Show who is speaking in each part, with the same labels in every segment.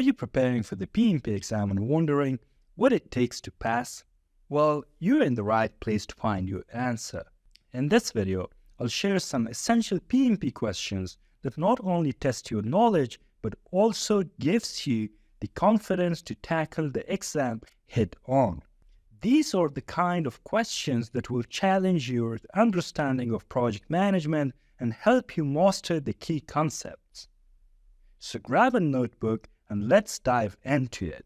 Speaker 1: Are you preparing for the PMP exam and wondering what it takes to pass? Well, you're in the right place to find your answer. In this video, I'll share some essential PMP questions that not only test your knowledge, but also gives you the confidence to tackle the exam head on. These are the kind of questions that will challenge your understanding of project management and help you master the key concepts. So grab a notebook and let's dive into it.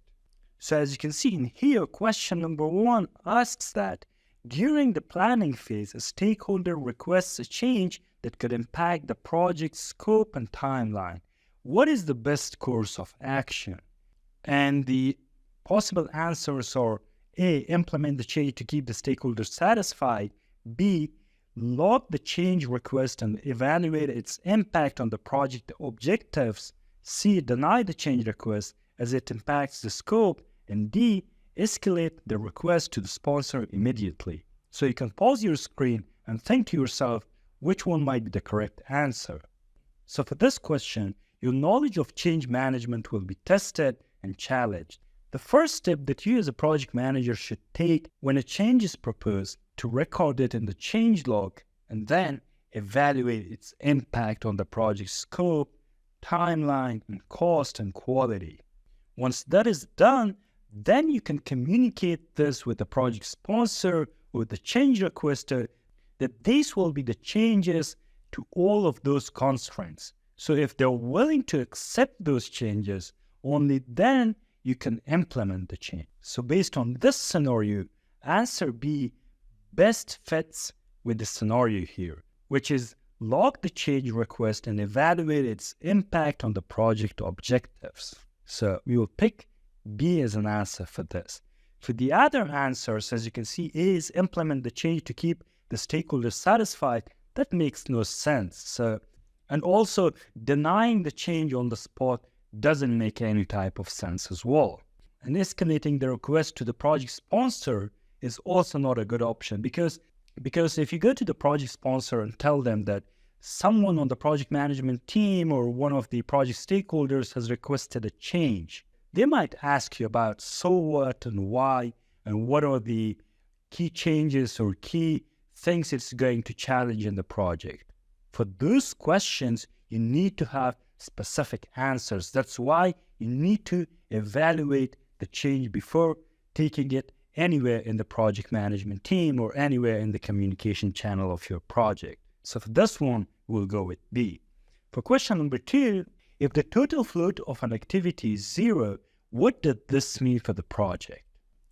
Speaker 1: So as you can see in here, question number 1 asks that during the planning phase, a stakeholder requests a change that could impact the project's scope and timeline. What is the best course of action? And the possible answers are A. Implement the change to keep the stakeholder satisfied. B. Log the change request and evaluate its impact on the project objectives. C. Deny the change request as it impacts the scope. And D. Escalate the request to the sponsor immediately. So you can pause your screen and think to yourself which one might be the correct answer. So for this question, your knowledge of change management will be tested and challenged. The first step that you as a project manager should take when a change is proposed to record it in the change log and then evaluate its impact on the project scope, timeline, and cost and quality. Once that is done, then you can communicate this with the project sponsor or the change requester that these will be the changes to all of those constraints. So if they're willing to accept those changes, only then you can implement the change. So based on this scenario, answer B best fits with the scenario here, which is log the change request and evaluate its impact on the project objectives. So we will pick B as an answer for this. For the other answers, as you can see, A is implement the change to keep the stakeholders satisfied. That makes no sense. And also denying the change on the spot doesn't make any type of sense as well. And escalating the request to the project sponsor is also not a good option because if you go to the project sponsor and tell them that someone on the project management team or one of the project stakeholders has requested a change, they might ask you about so what and why and what are the key changes or key things it's going to challenge in the project. For those questions, you need to have specific answers. That's why you need to evaluate the change before taking it anywhere in the project management team or anywhere in the communication channel of your project. So for this one, we'll go with B. For question number 2, if the total float of an activity is 0, what does this mean for the project?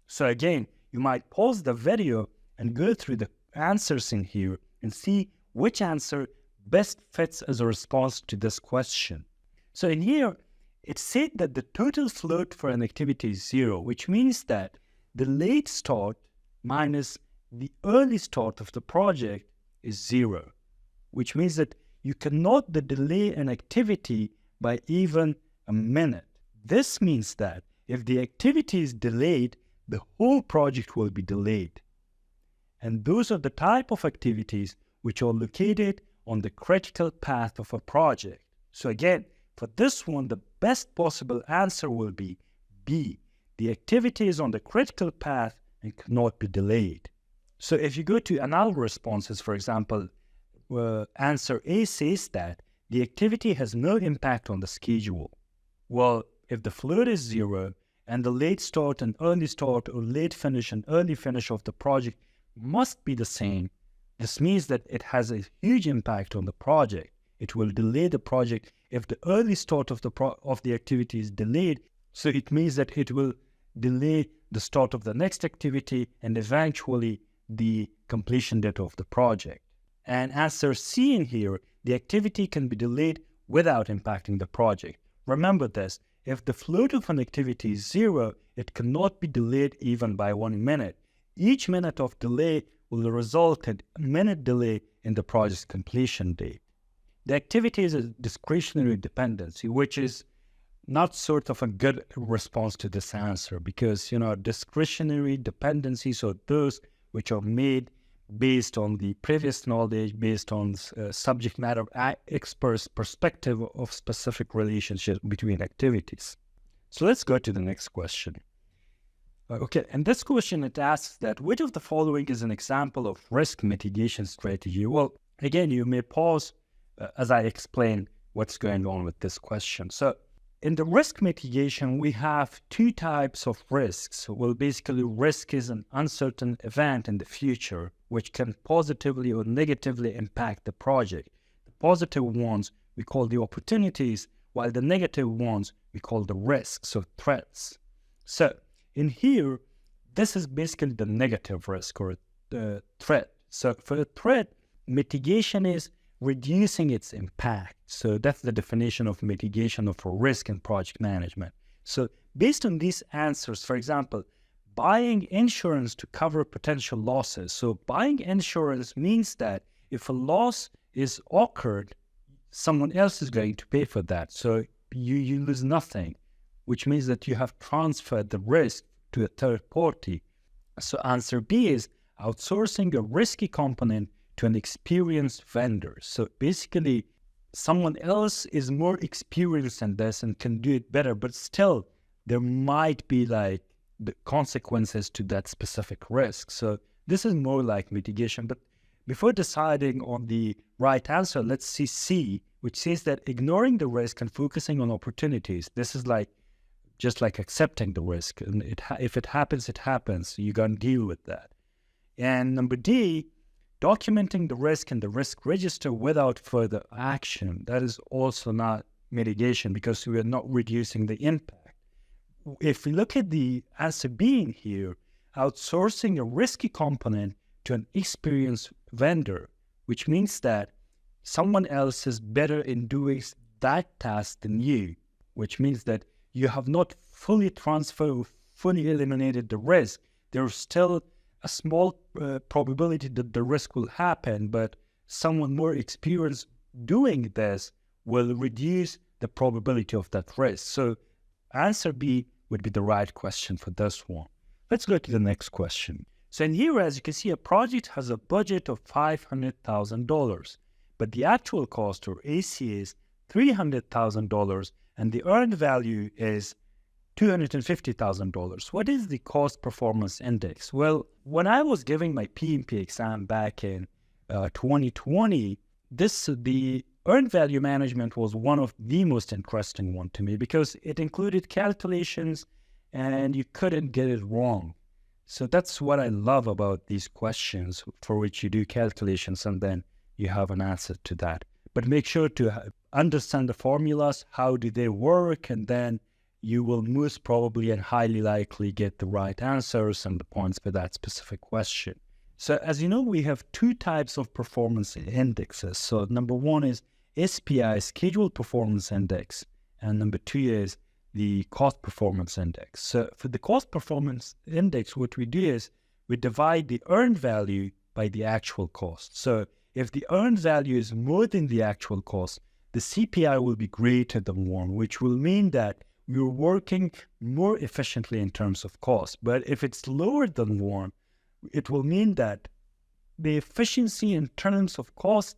Speaker 1: So again, you might pause the video and go through the answers in here and see which answer best fits as a response to this question. So in here, it said that the total float for an activity is 0, which means that the late start minus the early start of the project is 0, which means that you cannot delay an activity by even a minute. This means that if the activity is delayed, the whole project will be delayed. And those are the type of activities which are located on the critical path of a project. So again, for this one, the best possible answer will be B. The activity is on the critical path and cannot be delayed. So if you go to another responses, for example, answer A says that the activity has no impact on the schedule. Well, if the float is 0 and the late start and early start or late finish and early finish of the project must be the same, this means that it has a huge impact on the project. It will delay the project if the early start of the activity is delayed. So it means that it will delay the start of the next activity and eventually the completion date of the project. And answer C in here, the activity can be delayed without impacting the project. Remember this, if the float of an activity is 0, it cannot be delayed even by 1 minute. Each minute of delay will result in a minute delay in the project's completion date. The activity is a discretionary dependency, which is not sort of a good response to this answer because, discretionary dependencies are those which are made based on the previous knowledge, based on subject matter experts' perspective of specific relationships between activities. So let's go to the next question. Okay, and this question, it asks that which of the following is an example of risk mitigation strategy? Well, again, you may pause as I explain what's going on with this question. So in the risk mitigation, we have two types of risks. Well, basically, risk is an uncertain event in the future, which can positively or negatively impact the project. The positive ones we call the opportunities, while the negative ones we call the risks or threats. So in here, this is basically the negative risk or the threat. So for a threat, mitigation is reducing its impact. So that's the definition of mitigation of a risk in project management. So based on these answers, for example, buying insurance to cover potential losses. So buying insurance means that if a loss is occurred, someone else is going to pay for that. So you lose nothing, which means that you have transferred the risk to a third party. So answer B is outsourcing a risky component to an experienced vendor. So basically, someone else is more experienced in this and can do it better, but still there might be like the consequences to that specific risk. So this is more like mitigation. But before deciding on the right answer, let's see C, which says that ignoring the risk and focusing on opportunities. This is like just like accepting the risk. And if it happens, it happens. You got to deal with that. And number D, documenting the risk in the risk register without further action. That is also not mitigation because we are not reducing the impact. If we look at the answer B in here, outsourcing a risky component to an experienced vendor, which means that someone else is better in doing that task than you, which means that you have not fully transferred, fully eliminated the risk. There's still a small probability that the risk will happen, but someone more experienced doing this will reduce the probability of that risk. So answer B would be the right question for this one. Let's go to the next question. So in here, as you can see, a project has a budget of $500,000, but the actual cost or AC is $300,000 and the earned value is $250,000. What is the cost performance index? Well, when I was giving my PMP exam back in 2020, the earned value management was one of the most interesting one to me because it included calculations and you couldn't get it wrong. So that's what I love about these questions for which you do calculations and then you have an answer to that. But make sure to understand the formulas, how do they work, and then you will most probably and highly likely get the right answers and the points for that specific question. So as you know, we have two types of performance indexes. So number one is SPI, Scheduled Performance Index, and number two is the Cost Performance Index. So for the Cost Performance Index, what we do is we divide the earned value by the actual cost. So if the earned value is more than the actual cost, the CPI will be greater than 1, which will mean that we're working more efficiently in terms of cost. But if it's lower than 1, it will mean that the efficiency in terms of cost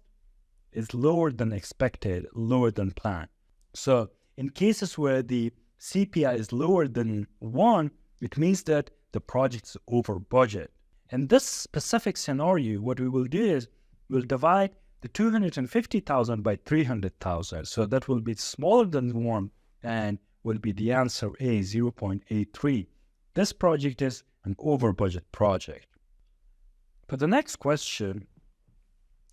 Speaker 1: is lower than expected, lower than planned. So in cases where the CPI is lower than 1, it means that the project's over budget. In this specific scenario, what we will do is we'll divide the 250,000 by 300,000. So that will be smaller than 1 and will be the answer A, 0.83. This project is an over budget project. For the next question,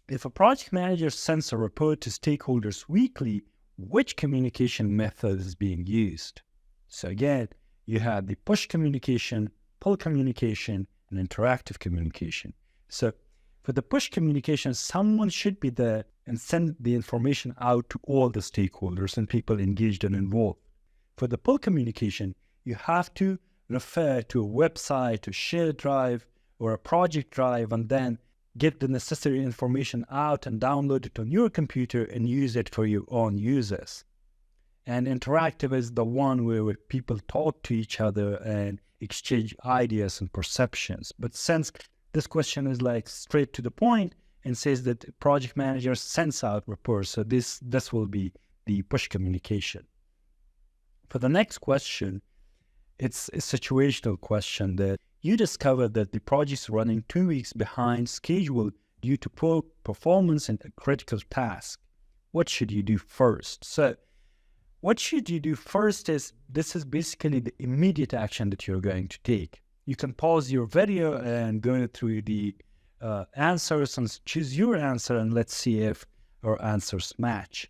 Speaker 1: if a project manager sends a report to stakeholders weekly, which communication method is being used? So again, you have the push communication, pull communication, and interactive communication. So for the push communication, someone should be there and send the information out to all the stakeholders and people engaged and involved. For the pull communication, you have to refer to a website, a shared drive, or a project drive, and then get the necessary information out and download it on your computer and use it for your own users. And interactive is the one where people talk to each other and exchange ideas and perceptions. But since this question is like straight to the point and says that project manager sends out reports, so this will be the push communication. For the next question, it's a situational question that you discover that the project is running 2 weeks behind schedule due to poor performance in a critical task. What should you do first? So what should you do first is, this is basically the immediate action that you're going to take. You can pause your video and go through the answers and choose your answer, and let's see if our answers match.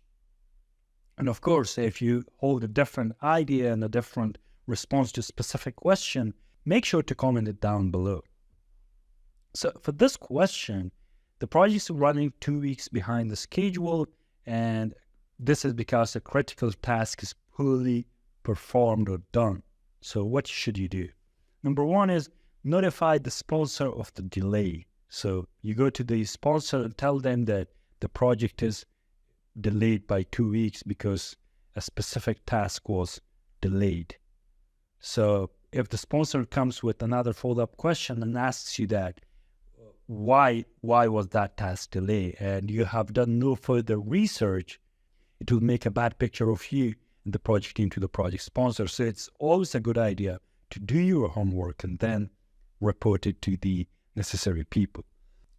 Speaker 1: And of course, if you hold a different idea and a different response to a specific question, make sure to comment it down below. So for this question, the project is running 2 weeks behind the schedule, and this is because a critical task is poorly performed or done. So what should you do? Number one is notify the sponsor of the delay. So you go to the sponsor and tell them that the project is delayed by 2 weeks because a specific task was delayed. So if the sponsor comes with another follow-up question and asks you that, why was that task delayed, and you have done no further research, it will make a bad picture of you and the project team to the project sponsor. So it's always a good idea to do your homework and then report it to the necessary people.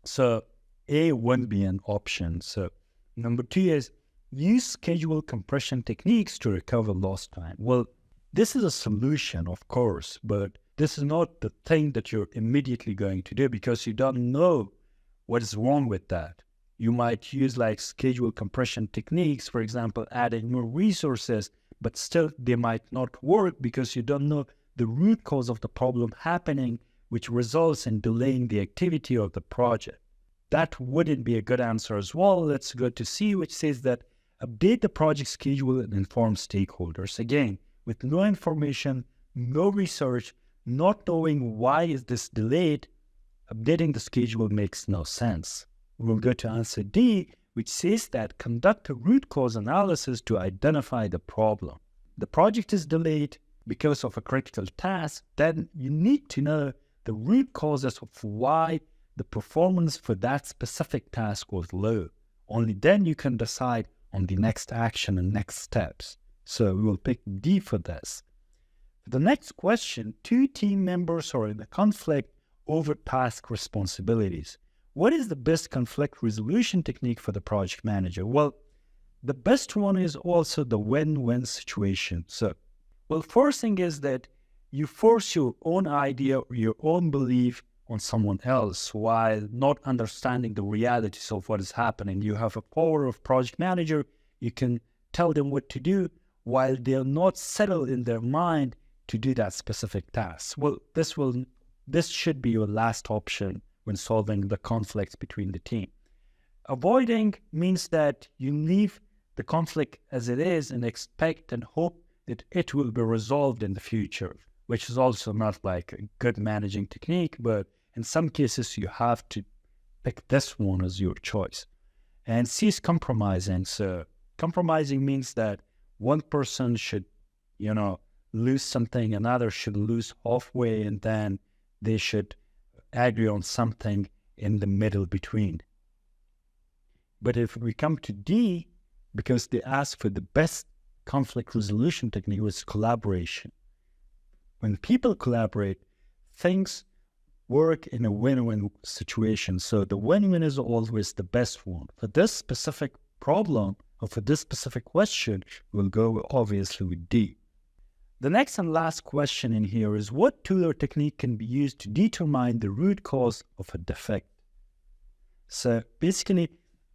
Speaker 1: So A wouldn't be an option. So number two is use schedule compression techniques to recover lost time. Well, this is a solution, of course, but this is not the thing that you're immediately going to do because you don't know what is wrong with that. You might use like schedule compression techniques, for example, adding more resources, but still they might not work because you don't know the root cause of the problem happening, which results in delaying the activity of the project. That wouldn't be a good answer as well. Let's go to C, which says that update the project schedule and inform stakeholders. Again, with no information, no research, not knowing why is this delayed, updating the schedule makes no sense. We'll go to answer D, which says that conduct a root cause analysis to identify the problem. The project is delayed because of a critical task, then you need to know the root causes of why the performance for that specific task was low. Only then you can decide on the next action and next steps. So we will pick D for this. For the next question, two team members are in a conflict over task responsibilities. What is the best conflict resolution technique for the project manager? Well, the best one is also the win-win situation. So, well, first thing is that you force your own idea or your own belief on someone else while not understanding the realities of what is happening. You have a power of project manager. You can tell them what to do while they're not settled in their mind to do that specific task. Well, this should be your last option when solving the conflicts between the team. Avoiding means that you leave the conflict as it is and expect and hope that it will be resolved in the future, which is also not like a good managing technique, but in some cases you have to pick this one as your choice. And C is compromising. So compromising means that one person should, lose something, another should lose halfway, and then they should agree on something in the middle between. But if we come to D, because they ask for the best conflict resolution technique, was collaboration. When people collaborate, things work in a win-win situation. So the win-win is always the best one. For this specific problem, or for this specific question, we'll go obviously with D. The next and last question in here is, what tool or technique can be used to determine the root cause of a defect? So basically,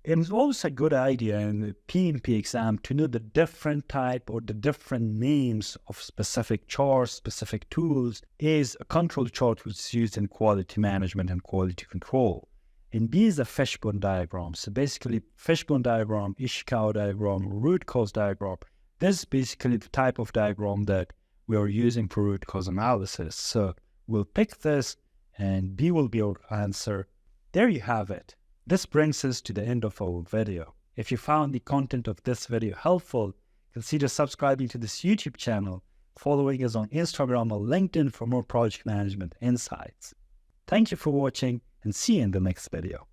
Speaker 1: it is always a good idea in the PMP exam to know the different type or the different names of specific charts, specific tools. A is a control chart which is used in quality management and quality control. And B is a fishbone diagram. So basically, fishbone diagram, Ishikawa diagram, root cause diagram. This is basically the type of diagram that we are using for root cause analysis. So we'll pick this and B will be our answer. There you have it. This brings us to the end of our video. If you found the content of this video helpful, consider subscribing to this YouTube channel, following us on Instagram or LinkedIn for more project management insights. Thank you for watching and see you in the next video.